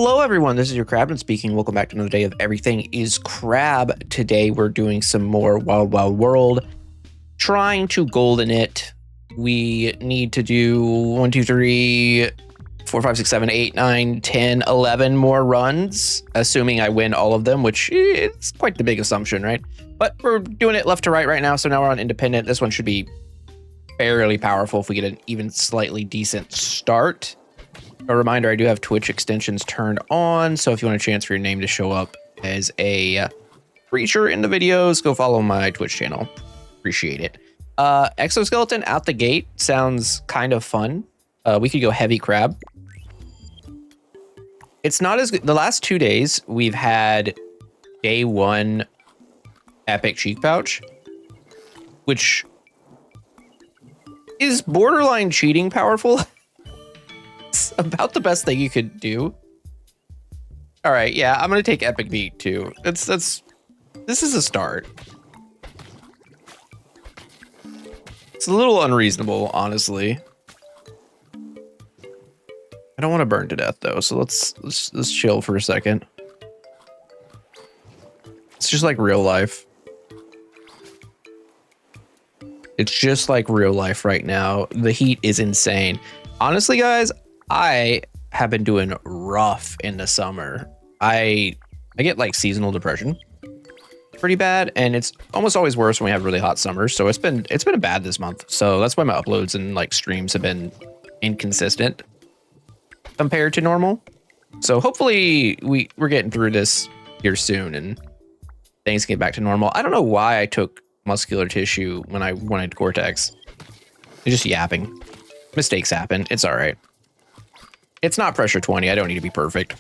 Hello everyone, this is your Crabman speaking. Welcome back to another day of Everything is Crab. Today we're doing some more Wild Wild World, trying to golden it. We need to do 1, 2, 3, 4, 5, 6, 7, 8, 9, 10, 11 more runs, assuming I win all of them, which is quite the big assumption, right? But we're doing it left to right now, so now we're on independent. This one should be fairly powerful if we get an even slightly decent start. A reminder, I do have Twitch extensions turned on, so if you want a chance for your name to show up as a creature in the videos, go follow my Twitch channel. Appreciate it. Exoskeleton out the gate sounds kind of fun. We could go heavy crab. It's not as good. The last 2 days, we've had day 1 epic cheek pouch, which is borderline cheating powerful. It's about the best thing you could do. All right, yeah, I'm gonna take epic beat too. This is a start. It's a little unreasonable, honestly. I don't want to burn to death though, so let's chill for a second. It's just like real life. It's just like real life right now. The heat is insane. Honestly, guys, I have been doing rough in the summer. I get like seasonal depression pretty bad, and it's almost always worse when we have really hot summers. So it's been bad this month. So that's why my uploads and like streams have been inconsistent compared to normal. So hopefully we're getting through this here soon and things get back to normal. I don't know why I took muscular tissue when I wanted Cortex. It's just yapping. Mistakes happen. It's all right. It's not pressure 20. I don't need to be perfect.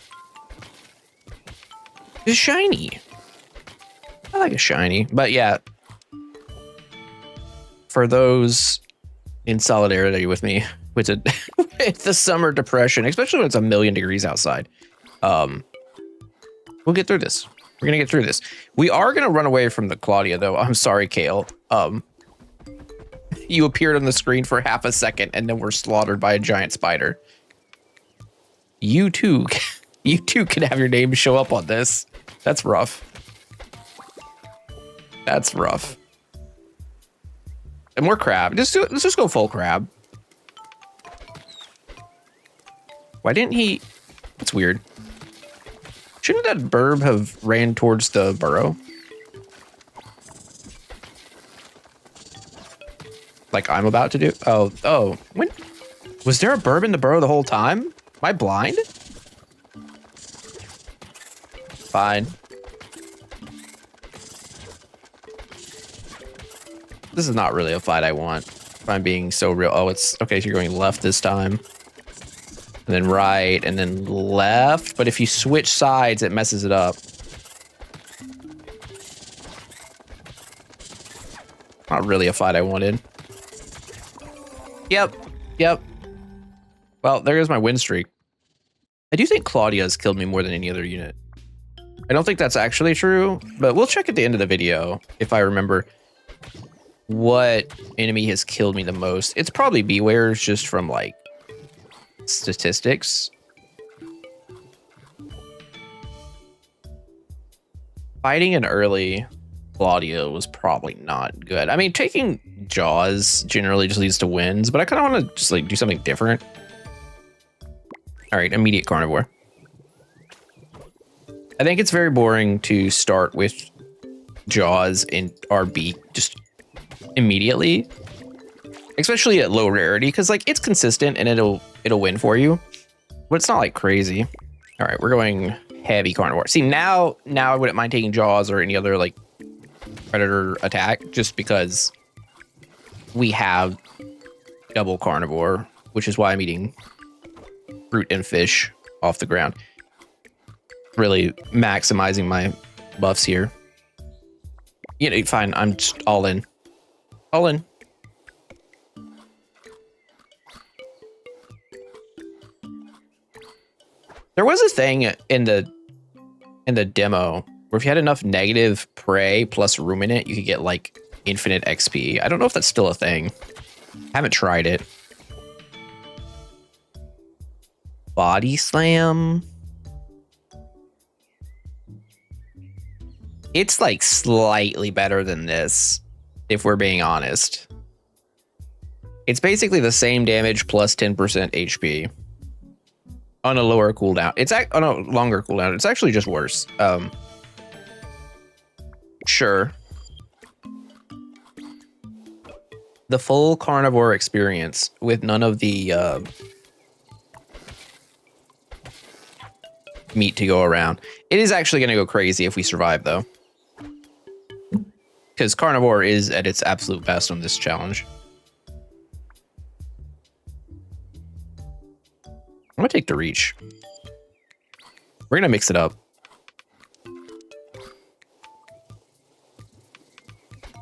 It's shiny. I like a shiny. But yeah, for those in solidarity with me with the summer depression, especially when it's 1,000,000 degrees outside, we'll get through this. We're gonna get through this. We are gonna run away from the Claudia, though. I'm sorry, Kale. You appeared on the screen for half a second, and then we're slaughtered by a giant spider. You too can have your name show up on this. That's rough. That's rough. And more crab. Let's just go full crab. Why didn't he? That's weird. Shouldn't that burb have ran towards the burrow? Like I'm about to do? Oh. When was there a burb in the burrow the whole time? Am I blind? Fine. This is not really a fight I want. If I'm being so real. Oh, it's okay. So you're going left this time. And then right, and then left. But if you switch sides, it messes it up. Not really a fight I wanted. Yep. Well, there goes my win streak. I do think Claudia has killed me more than any other unit. I don't think that's actually true, but we'll check at the end of the video if I remember what enemy has killed me the most. It's probably Beware's just from like statistics. Fighting an early Claudia was probably not good. I mean, taking Jaws generally just leads to wins, but I kind of want to just like do something different. All right, immediate carnivore. I think it's very boring to start with Jaws in RB just immediately, especially at low rarity, because like it's consistent and it'll win for you, but it's not like crazy. All right, we're going heavy carnivore. See, now I wouldn't mind taking Jaws or any other like predator attack, just because we have double carnivore, which is why I'm eating fruit and fish off the ground. Really maximizing my buffs here. You know, fine. I'm just all in. All in. There was a thing in the demo where if you had enough negative prey plus ruminant, you could get like infinite XP. I don't know if that's still a thing. I haven't tried it. Body slam. It's like slightly better than this, if we're being honest. It's basically the same damage plus 10% HP on a lower cooldown. It's on a longer cooldown. It's actually just worse. Sure. The full carnivore experience with none of the meat to go around. It is actually going to go crazy if we survive, though. Because carnivore is at its absolute best on this challenge. I'm going to take the reach. We're going to mix it up.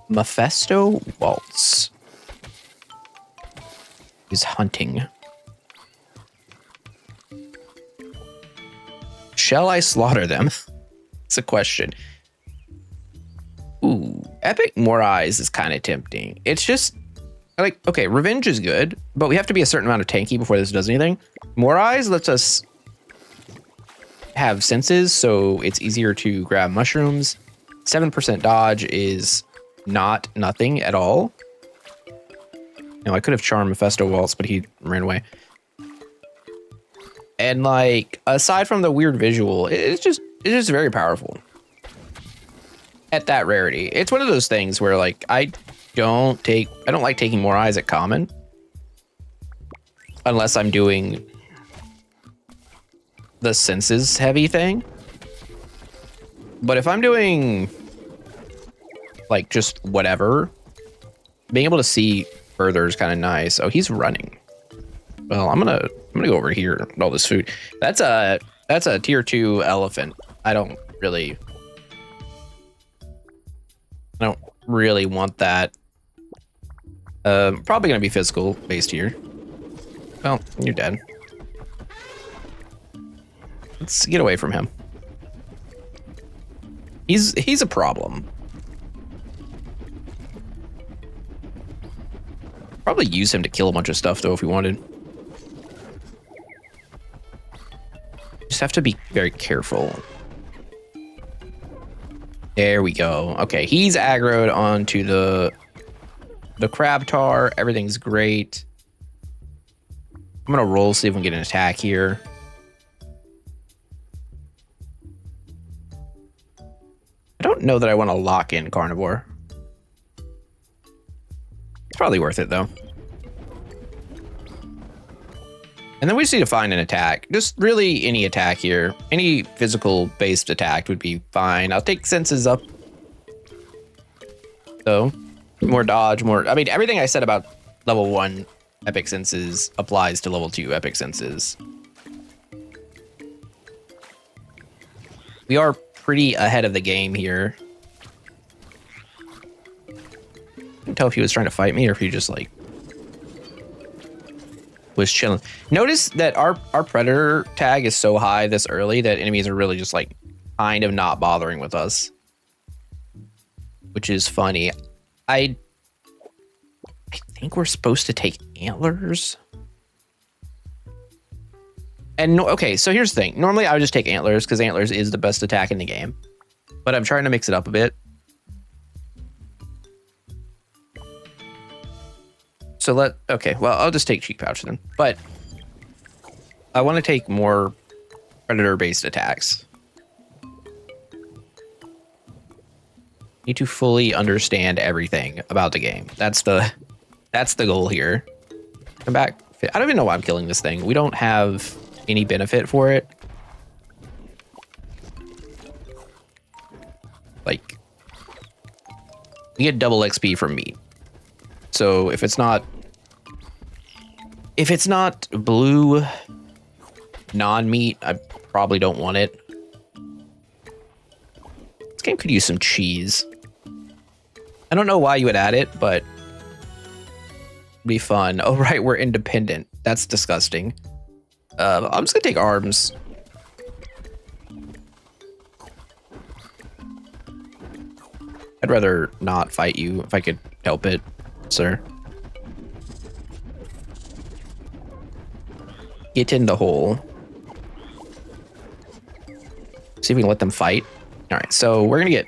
Mephisto Waltz is hunting. Shall I slaughter them? It's a question. Ooh, Epic More Eyes is kind of tempting. It's just like, okay, Revenge is good, but we have to be a certain amount of tanky before this does anything. More Eyes lets us have senses, so it's easier to grab mushrooms. 7% dodge is not nothing at all. No, I could have charmed Mephisto Waltz, but he ran away. And like, aside from the weird visual, it's just very powerful. At that rarity. It's one of those things where like I don't like taking More Eyes at common. Unless I'm doing the senses heavy thing. But if I'm doing like just whatever, being able to see further is kind of nice. Oh, he's running. Well, I'm gonna go over here with all this food. That's a tier 2 elephant. I don't really want that. Probably gonna be physical based here. Well, you're dead. Let's get away from him. He's a problem. Probably use him to kill a bunch of stuff though if we wanted. Just have to be very careful. There we go. Okay, he's aggroed onto the crab tar. Everything's great. I'm gonna roll, see if we can get an attack here. I don't know that I want to lock in carnivore. It's probably worth it though. And then we just need to find an attack. Just really any attack here. Any physical based attack would be fine. I'll take senses up. So more dodge, more. I mean, everything I said about level 1 epic senses applies to level 2 epic senses. We are pretty ahead of the game here. I can't tell if he was trying to fight me or if he just like was chilling. Notice that our predator tag is so high this early that enemies are really just like kind of not bothering with us, which is funny. I think we're supposed to take antlers. And okay, so here's the thing. Normally I would just take antlers because antlers is the best attack in the game, but I'm trying to mix it up a bit. So okay, well, I'll just take cheek pouch then. But I want to take more predator-based attacks. Need to fully understand everything about the game. That's the goal here. Come back. I don't even know why I'm killing this thing. We don't have any benefit for it. Like, we get double XP from meat. So if it's not blue non-meat, I probably don't want it. This game could use some cheese. I don't know why you would add it, but it'd be fun. Oh right, we're independent. That's disgusting. I'm just gonna take arms. I'd rather not fight you if I could help it, sir. Get in the hole. See if we can let them fight. All right, so we're gonna get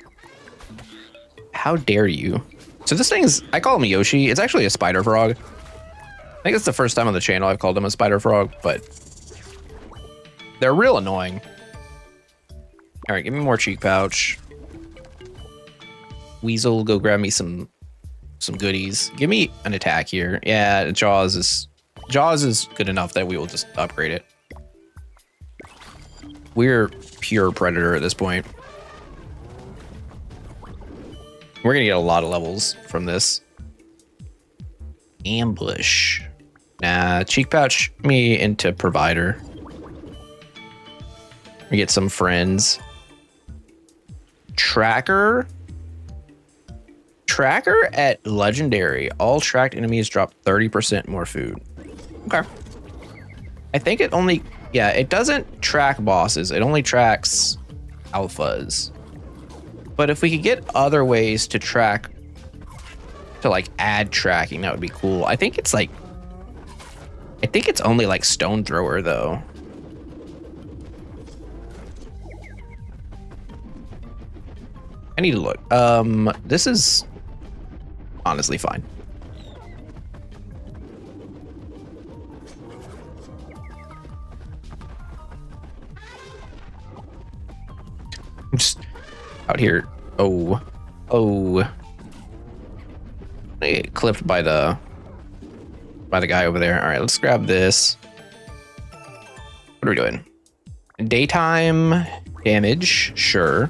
how dare you? So this thing is, I call him a Yoshi. It's actually a spider frog. I think it's the first time on the channel I've called him a spider frog, but they're real annoying. All right, give me more cheek pouch. Weasel, go grab me some goodies. Give me an attack here. Yeah, Jaws is good enough that we will just upgrade it. We're pure predator at this point. We're gonna get a lot of levels from this. Ambush. Nah, cheek pouch me into provider. We get some friends. Tracker. Tracker at legendary. All tracked enemies drop 30% more food. Okay. I think it only, yeah, it doesn't track bosses. It only tracks alphas. But if we could get other ways to track, to like add tracking, that would be cool. I think it's like, I think it's only like stone thrower though. I need to look. This is honestly fine. I'm just out here. Oh. I get clipped by the guy over there. All right, let's grab this. What are we doing? Daytime damage, sure.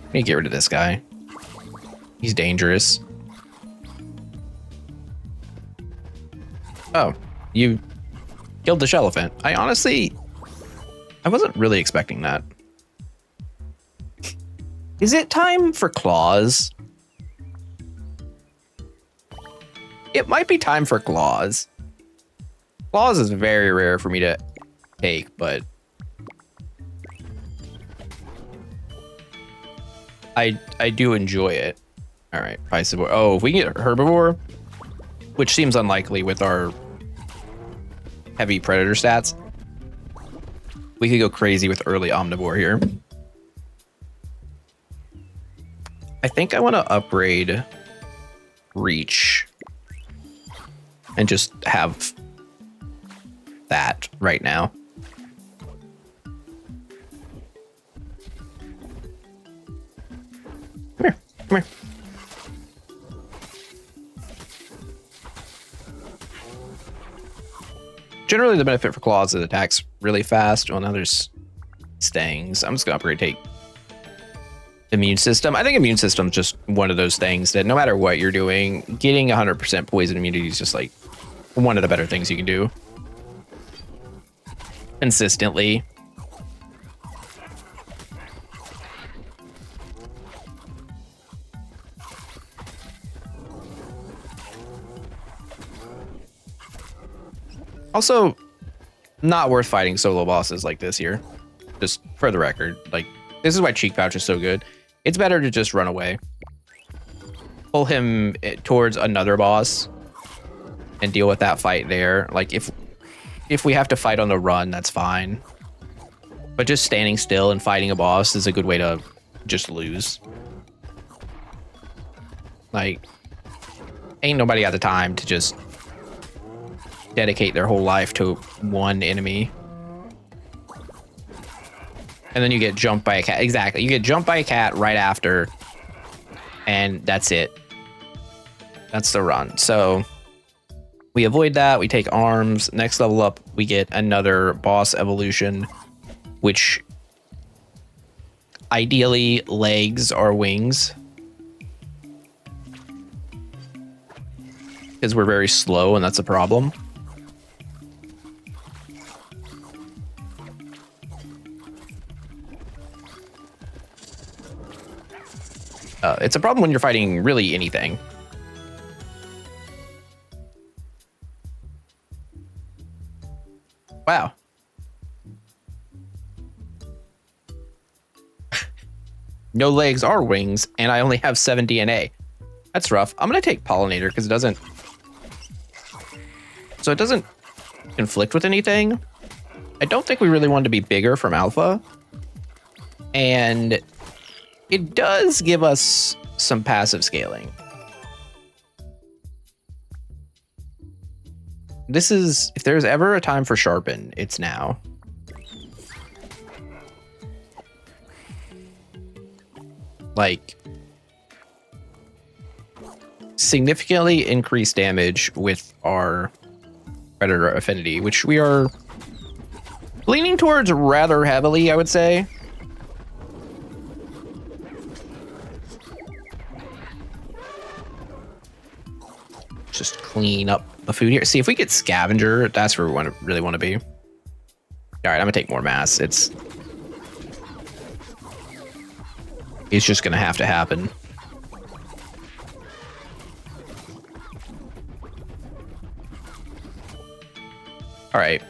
Let me get rid of this guy. He's dangerous. Oh, you killed the elephant. I wasn't really expecting that. Is it time for claws? It might be time for claws. Claws is very rare for me to take, but I do enjoy it. All right, Piscivore. Oh, if we can get herbivore, which seems unlikely with our heavy predator stats, we could go crazy with early omnivore here. I think I want to upgrade reach and just have that right now. Come here. Generally, the benefit for claws is it attacks really fast. Well, now there's stings. I'm just gonna upgrade take immune system. I think immune system is just one of those things that no matter what you're doing, getting 100% poison immunity is just like one of the better things you can do consistently. Also, not worth fighting solo bosses like this here. Just for the record, like, this is why Cheek Pouch is so good. It's better to just run away. Pull him towards another boss and deal with that fight there. Like, if we have to fight on the run, that's fine. But just standing still and fighting a boss is a good way to just lose. Like, ain't nobody got the time to just dedicate their whole life to one enemy. And then you get jumped by a cat. Exactly. You get jumped by a cat right after. And that's it. That's the run. So we avoid that. We take arms. Next level up, we get another boss evolution, which ideally legs or wings. Because we're very slow and that's a problem. It's a problem when you're fighting really anything. Wow. No legs or wings, and I only have 7 DNA. That's rough. I'm going to take Pollinator because it doesn't... So it doesn't conflict with anything. I don't think we really want to be bigger from Alpha. And it does give us some passive scaling. This is, if there's ever a time for sharpen, it's now. Like, significantly increased damage with our predator affinity, which we are leaning towards rather heavily, I would say. Just clean up the food here. See, if we get scavenger, that's where we really want to be. All right, I'm gonna take more mass. It's just gonna have to happen. All right.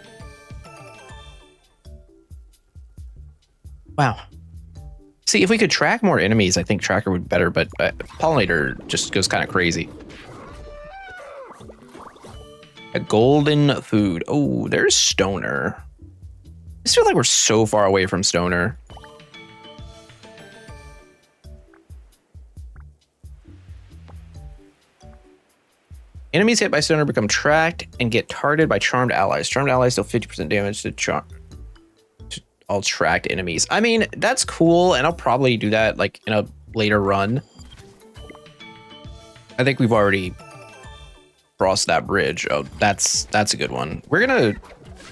Wow. See, if we could track more enemies, I think tracker would be better, but pollinator just goes kind of crazy. A golden food. Oh, there's stoner. I just feel like we're so far away from stoner. Enemies hit by stoner become tracked and get targeted by charmed allies. Charmed allies deal 50% damage to all tracked enemies. I mean, that's cool, and I'll probably do that like in a later run. I think we've already crossed that bridge. Oh, that's a good one. We're gonna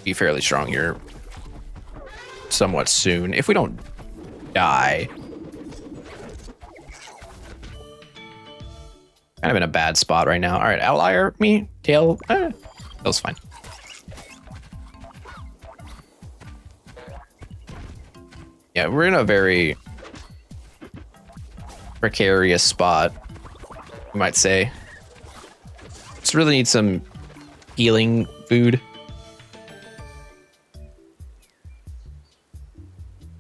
be fairly strong here somewhat soon if we don't die. Kind of in a bad spot right now. All right, outlier me, tail. That was fine. Yeah, we're in a very precarious spot, you might say. Just really need some healing food.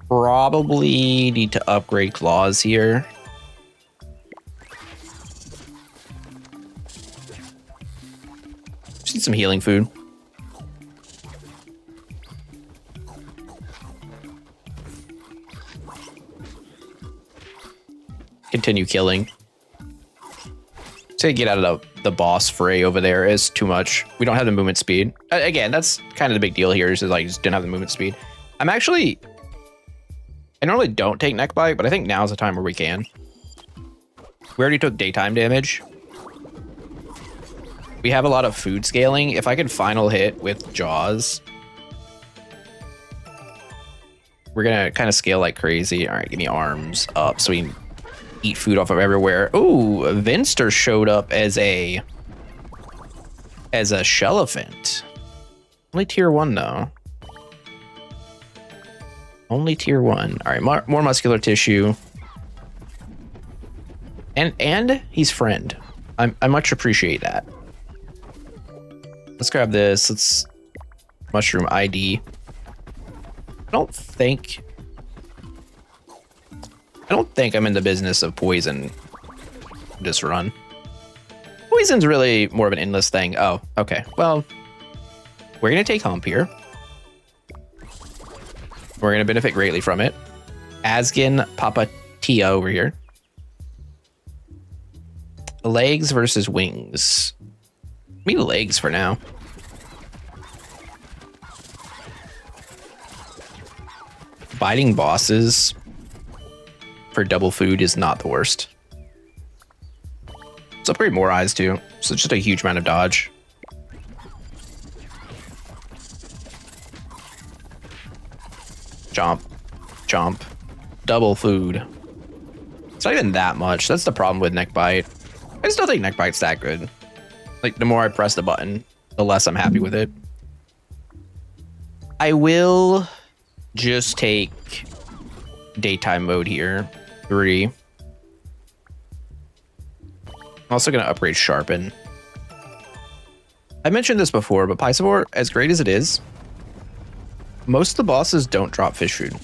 Probably need to upgrade claws here. Just need some healing food. Continue killing. To get out of the boss fray over there is too much. We don't have the movement speed. Again, that's kind of the big deal here, is like just didn't have the movement speed. I normally don't take neck bite, but I think now's the time where we can. We already took daytime damage. We have a lot of food scaling. If I could final hit with jaws, we're gonna kind of scale like crazy. All right, give me arms up so we can eat food off of everywhere. Ooh, Vinster showed up as a Shellelephant. Only tier 1 though. Only tier 1. All right, more muscular tissue. And he's friend. I much appreciate that. Let's grab this. Let's mushroom ID. I don't think I'm in the business of poison. Just run. Poison's really more of an endless thing. Oh, okay. Well, we're gonna take hump here. We're gonna benefit greatly from it. Asgin Papa Tia over here. Legs versus wings. Give me legs for now. Biting bosses for double food is not the worst. Let's upgrade more eyes too. So it's just a huge amount of dodge. Chomp. Chomp. Double food. It's not even that much. That's the problem with neck bite. I just don't think neck bite's that good. Like, the more I press the button, the less I'm happy with it. I will just take daytime mode here. 3. I'm also going to upgrade Sharpen. I mentioned this before, but Piscivore, as great as it is, most of the bosses don't drop fish food.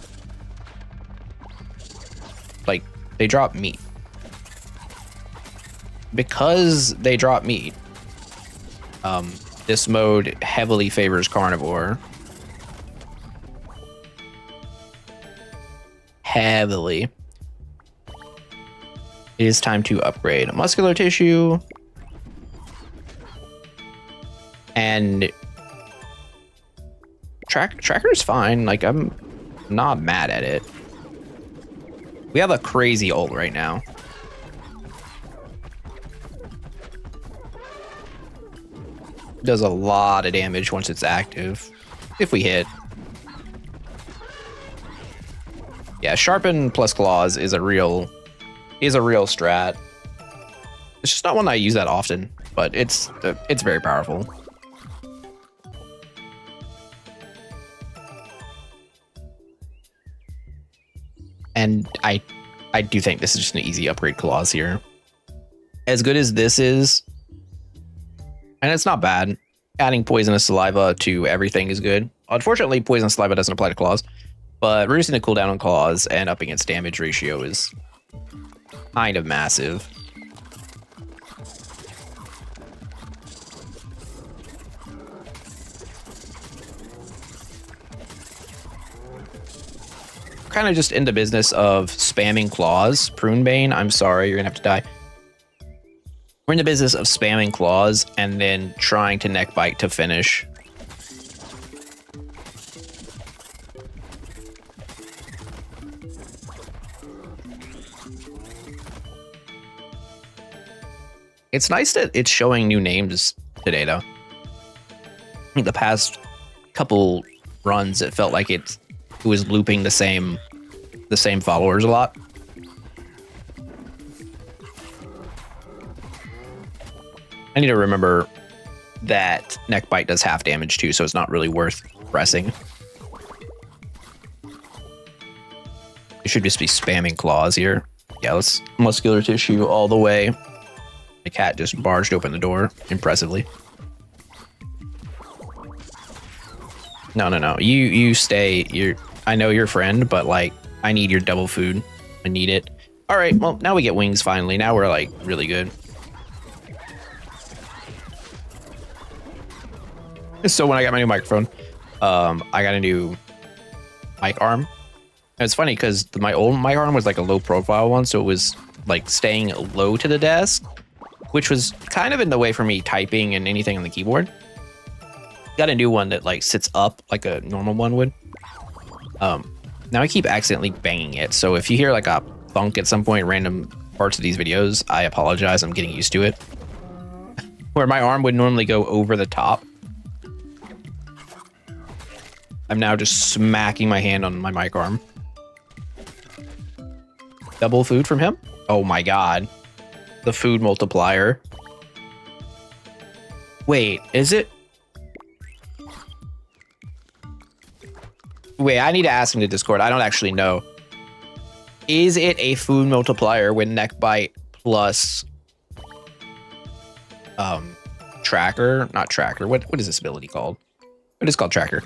Like, they drop meat. Because they drop meat, this mode heavily favors carnivore. Heavily. It is time to upgrade muscular tissue. And tracker's fine. Like, I'm not mad at it. We have a crazy ult right now. Does a lot of damage once it's active. If we hit. Yeah, Sharpen plus Claws is a real strat. It's just not one I use that often, but it's very powerful. And I do think this is just an easy upgrade Claws here. As good as this is, and it's not bad, adding Poisonous Saliva to everything is good. Unfortunately, Poisonous Saliva doesn't apply to Claws, but reducing the cooldown on Claws and upping its damage ratio is kind of massive. Kind of just in the business of spamming Claws. Prunebane, I'm sorry, you're gonna have to die. We're in the business of spamming Claws and then trying to neck bite to finish. It's nice that it's showing new names today, though. I think the past couple runs, it felt like it was looping the same followers a lot. I need to remember that neck bite does half damage too, so it's not really worth pressing. It should just be spamming Claws here. Yeah, let's muscular tissue all the way. The cat just barged open the door impressively. No. You stay. I know you're friend, but like I need your double food. I need it. All right. Well, now we get wings finally. Now we're like really good. So when I got my new microphone, I got a new mic arm. And it's funny because my old mic arm was like a low profile one, so it was like staying low to the desk, which was kind of in the way for me typing and anything on the keyboard. Got a new one that like sits up like a normal one would. Now I keep accidentally banging it, so if you hear like a thunk at some point in random parts of these videos, I apologize. I'm getting used to it. Where my arm would normally go over the top, I'm now just smacking my hand on my mic arm. Double food from him? Oh my god. The food multiplier. Wait, is it? Wait, I need to ask him to Discord. I don't actually know. Is it a food multiplier when neck bite plus tracker? Not tracker. What is this ability called? It is called tracker.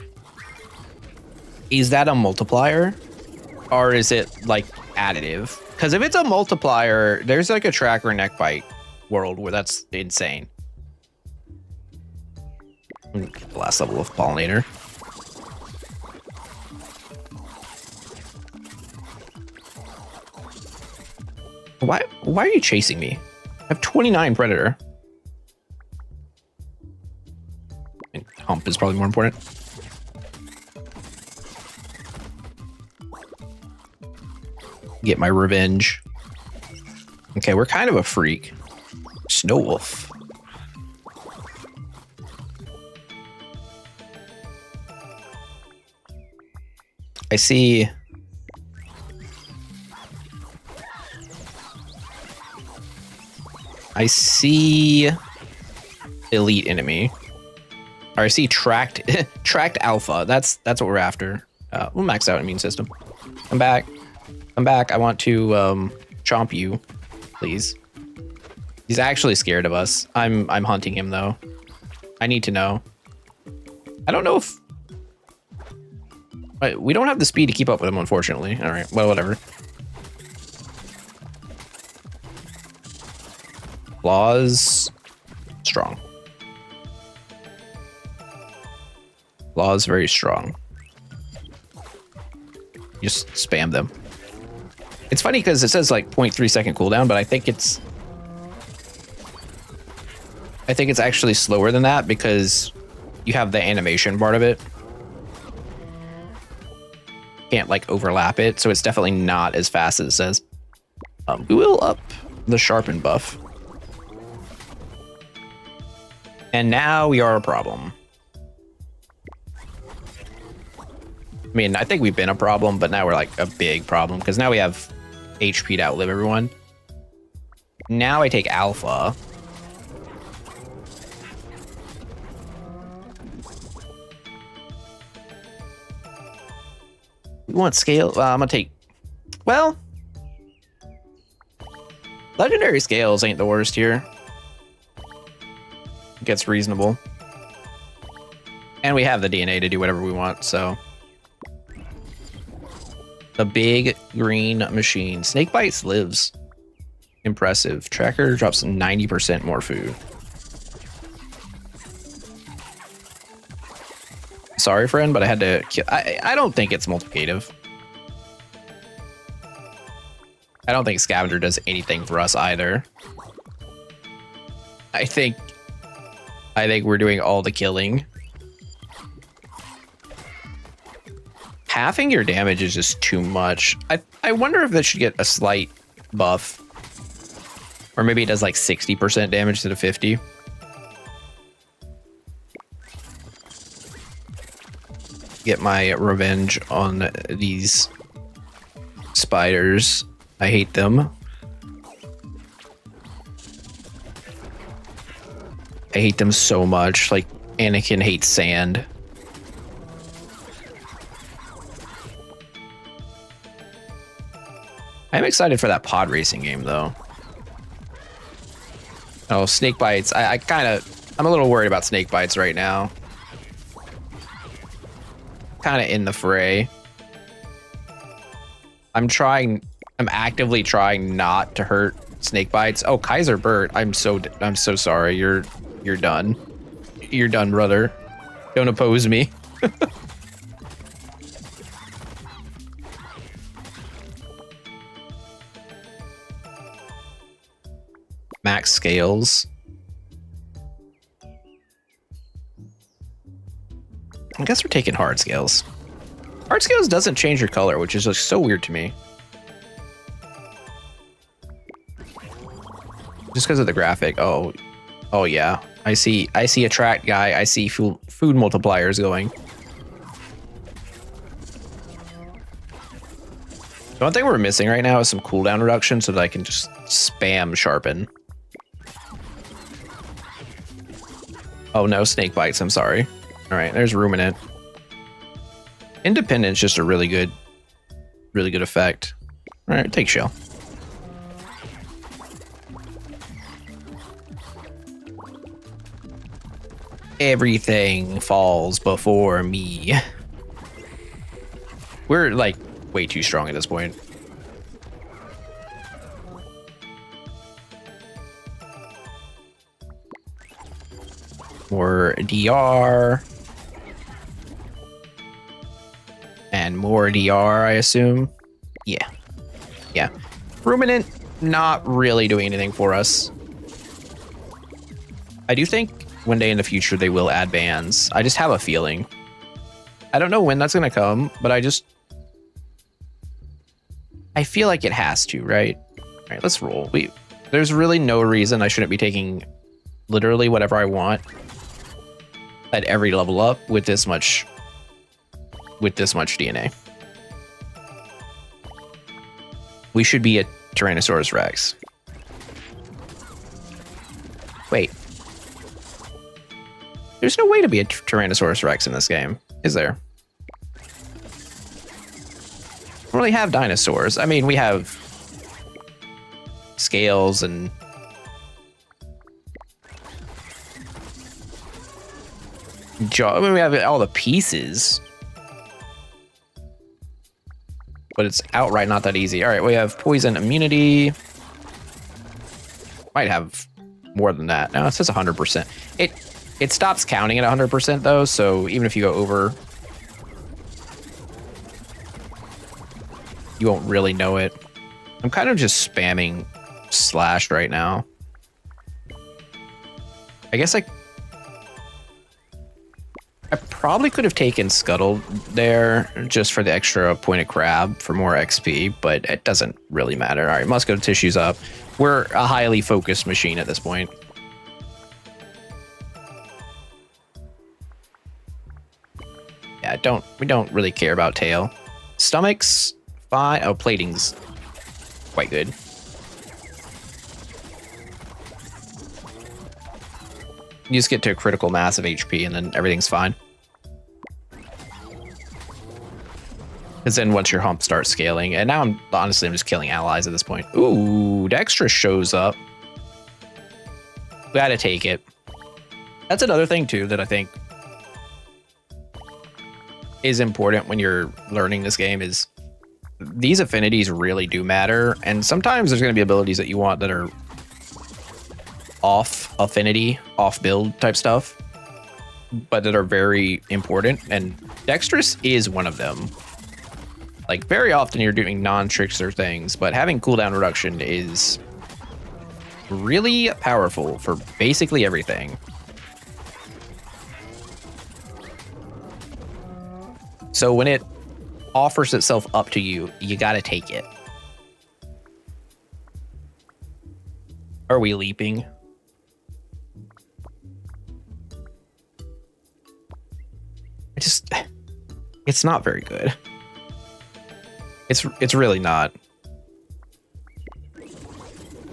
Is that a multiplier? Or is it like additive? Because if it's a multiplier, there's like a tracker neck bite world where that's insane. The last level of pollinator. Why are you chasing me? I have 29 predator. And hump is probably more important. Get my revenge. Okay, we're kind of a freak. Snow wolf. I see. I see elite enemy. Or I see tracked alpha. That's what we're after. We'll max out immune system. Come back. Come back. I want to chomp you, please. He's actually scared of us. I'm hunting him though. I need to know. I don't know if we don't have the speed to keep up with him, unfortunately. All right. Well, whatever. Claws strong. Claws very strong. Just spam them. It's funny because it says like 0.3 second cooldown, but I think it's actually slower than that because you have the animation part of it. Can't like overlap it, so it's definitely not as fast as it says. We will up the sharpen buff. And now we are a problem. I mean, I think we've been a problem, but now we're like a big problem because now we have HP to outlive everyone. Now I take alpha. We want scale. I'm gonna take. Well, legendary scales ain't the worst here. It gets reasonable, and we have the DNA to do whatever we want. So, the big green machine. Snake bites lives. Impressive. Tracker drops 90% more food. Sorry, friend, but I had to kill. I don't think it's multiplicative. I don't think Scavenger does anything for us either. I think we're doing all the killing. Halving your damage is just too much. I wonder if that should get a slight buff. Or maybe it does like 60% damage to the 50. Get my revenge on these spiders. I hate them. I hate them so much. Like Anakin hates sand. I'm excited for that pod racing game though. Oh, snake bites. I'm a little worried about snake bites right now. Kind of in the fray. I'm actively trying not to hurt snake bites. Oh, Kaiser Bert. I'm so sorry. You're done. You're done, brother. Don't oppose me. Max scales. I guess we're taking hard scales. Hard scales doesn't change your color, which is just so weird to me. Just because of the graphic. Oh yeah. I see a track guy. I see food multipliers going. The one thing we're missing right now is some cooldown reduction so that I can just spam sharpen. Oh no, snake bites. I'm sorry. All right, there's ruminant. Independence just a really good effect. All right, take shell. Everything falls before me. We're like way too strong at this point. More DR. And more DR, I assume. Yeah. Yeah. Ruminant, not really doing anything for us. I do think one day in the future they will add bans. I just have a feeling. I don't know when that's going to come, but I feel like it has to, right? All right, let's roll. There's really no reason I shouldn't be taking literally whatever I want at every level up with this much DNA. We should be a Tyrannosaurus Rex. Wait. There's no way to be a Tyrannosaurus Rex in this game, is there? We don't really have dinosaurs. I mean, we have scales and jaw. I mean, we have all the pieces, but it's outright not that easy. All right, we have poison immunity. Might have more than that. No, it says 100%. It stops counting at 100% though, so even if you go over, you won't really know it. I'm kind of just spamming slash right now. I guess I probably could have taken Scuttle there just for the extra pointed crab for more XP, but it doesn't really matter. All right, Musco tissues up. We're a highly focused machine at this point. Yeah, we don't really care about tail. Stomach's fine. Oh, plating's quite good. You just get to a critical mass of HP and then everything's fine. Because then once your hump starts scaling, and now I'm just killing allies at this point. Ooh, Dextra shows up. Gotta take it. That's another thing too that I think is important when you're learning this game is these affinities really do matter. And sometimes there's going to be abilities that you want that are off affinity, off build type stuff, but that are very important. And Dexterous is one of them. Like very often you're doing non-trickster things, but having cooldown reduction is really powerful for basically everything. So when it offers itself up to you, you gotta take it. Are we leaping? It's not very good. It's really not.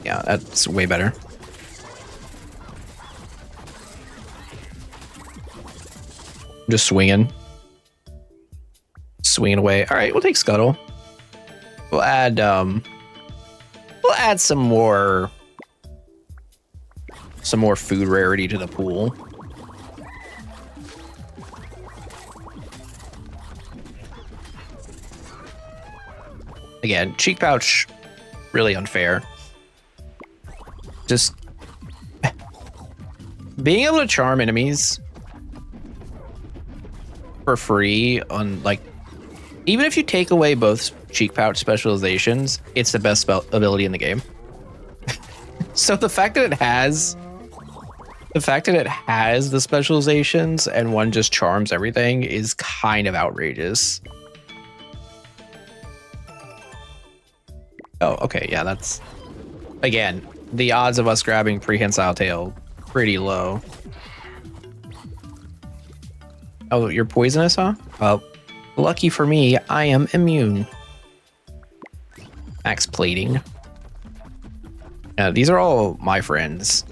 Yeah, that's way better. Just swinging away. All right, we'll take Scuttle. We'll add some more food rarity to the pool. Again, cheek pouch, really unfair. Just being able to charm enemies for free on like, even if you take away both cheek pouch specializations, it's the best ability in the game. So the fact that it has the specializations and one just charms everything is kind of outrageous. Oh, okay, yeah, that's... Again, the odds of us grabbing prehensile tail, pretty low. Oh, you're poisonous, huh? Well, lucky for me, I am immune. Max plating. These are all my friends.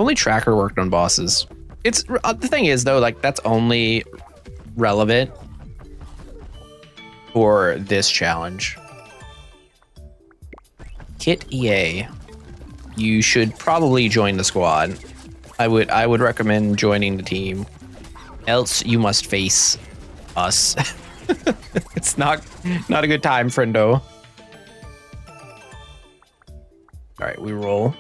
Only tracker worked on bosses. It's the thing is though, like that's only relevant for this challenge. Kit EA, you should probably join the squad. I would recommend joining the team, else you must face us. It's not a good time, friendo. All right, we roll.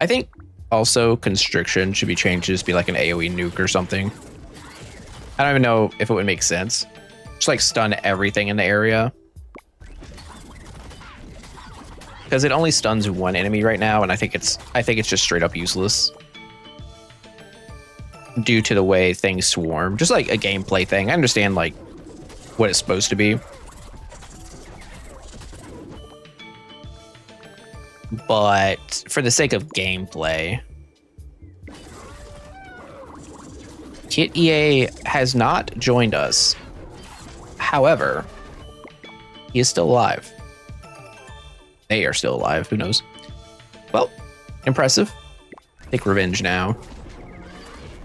I think also constriction should be changed to just be like an AoE nuke or something. I don't even know if it would make sense. Just like stun everything in the area. Because it only stuns one enemy right now, and I think it's just straight up useless. Due to the way things swarm. Just like a gameplay thing. I understand like what it's supposed to be. But for the sake of gameplay, Kit EA has not joined us. However, he is still alive. They are still alive. Who knows? Well, impressive. Take revenge now.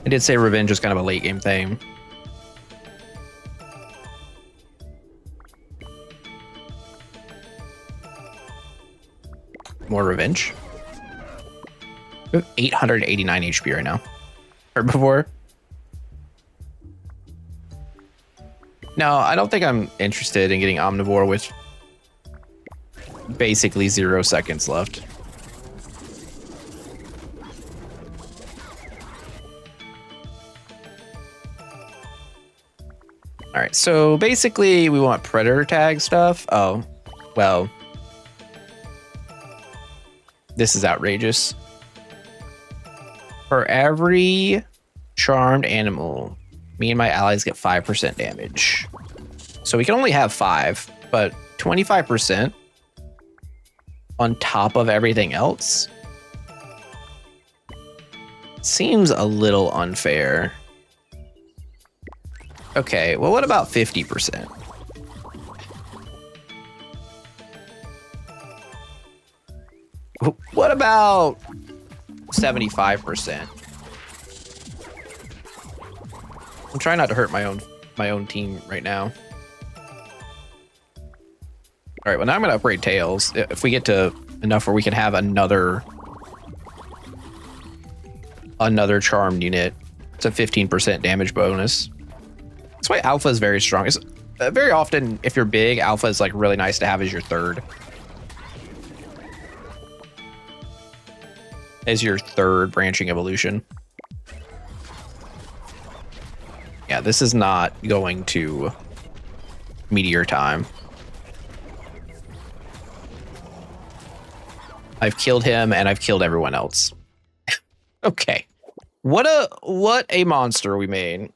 I did say revenge was kind of a late game thing. More revenge. We have 889 HP right now. Heard before? No, I don't think I'm interested in getting Omnivore with basically 0 seconds left. All right, so basically we want predator tag stuff. Oh, well, this is outrageous. For every charmed animal, me and my allies get 5% damage. So we can only have 5, but 25% on top of everything else seems a little unfair. Okay, well, what about 50%? What about 75%? I'm trying not to hurt my own team right now. All right, well, now I'm going to upgrade Tails. If we get to enough where we can have another charmed unit, it's a 15% damage bonus. That's why Alpha is very strong. It's, very often, if you're big, Alpha is like really nice to have as your third. As your third branching evolution. Yeah, this is not going to Meteor time. I've killed him and I've killed everyone else. Okay. What a monster we made.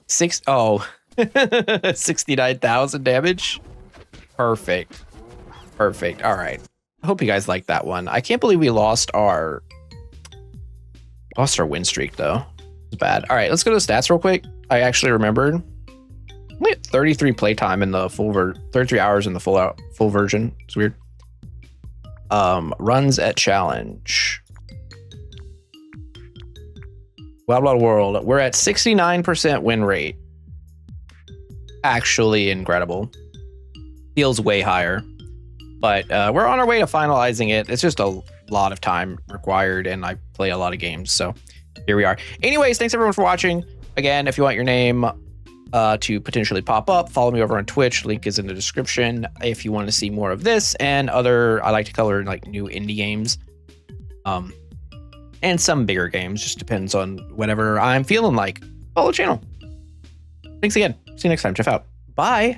69,000 damage. Perfect. Perfect. All right. I hope you guys liked that one. I can't believe we lost our win streak though. It's bad. All right, let's go to the stats real quick. I actually remembered. We had 33 playtime in the 33 hours in the full version. It's weird. Runs at challenge. Wild Wild World. We're at 69% win rate. Actually incredible. Feels way higher. But we're on our way to finalizing it. It's just a lot of time required, and I play a lot of games, so here we are. Anyways, thanks everyone for watching. Again, if you want your name to potentially pop up, follow me over on Twitch. Link is in the description. If you want to see more of this and other, I like to color like new indie games, and some bigger games. Just depends on whatever I'm feeling like. Follow the channel. Thanks again. See you next time. Jeff out. Bye.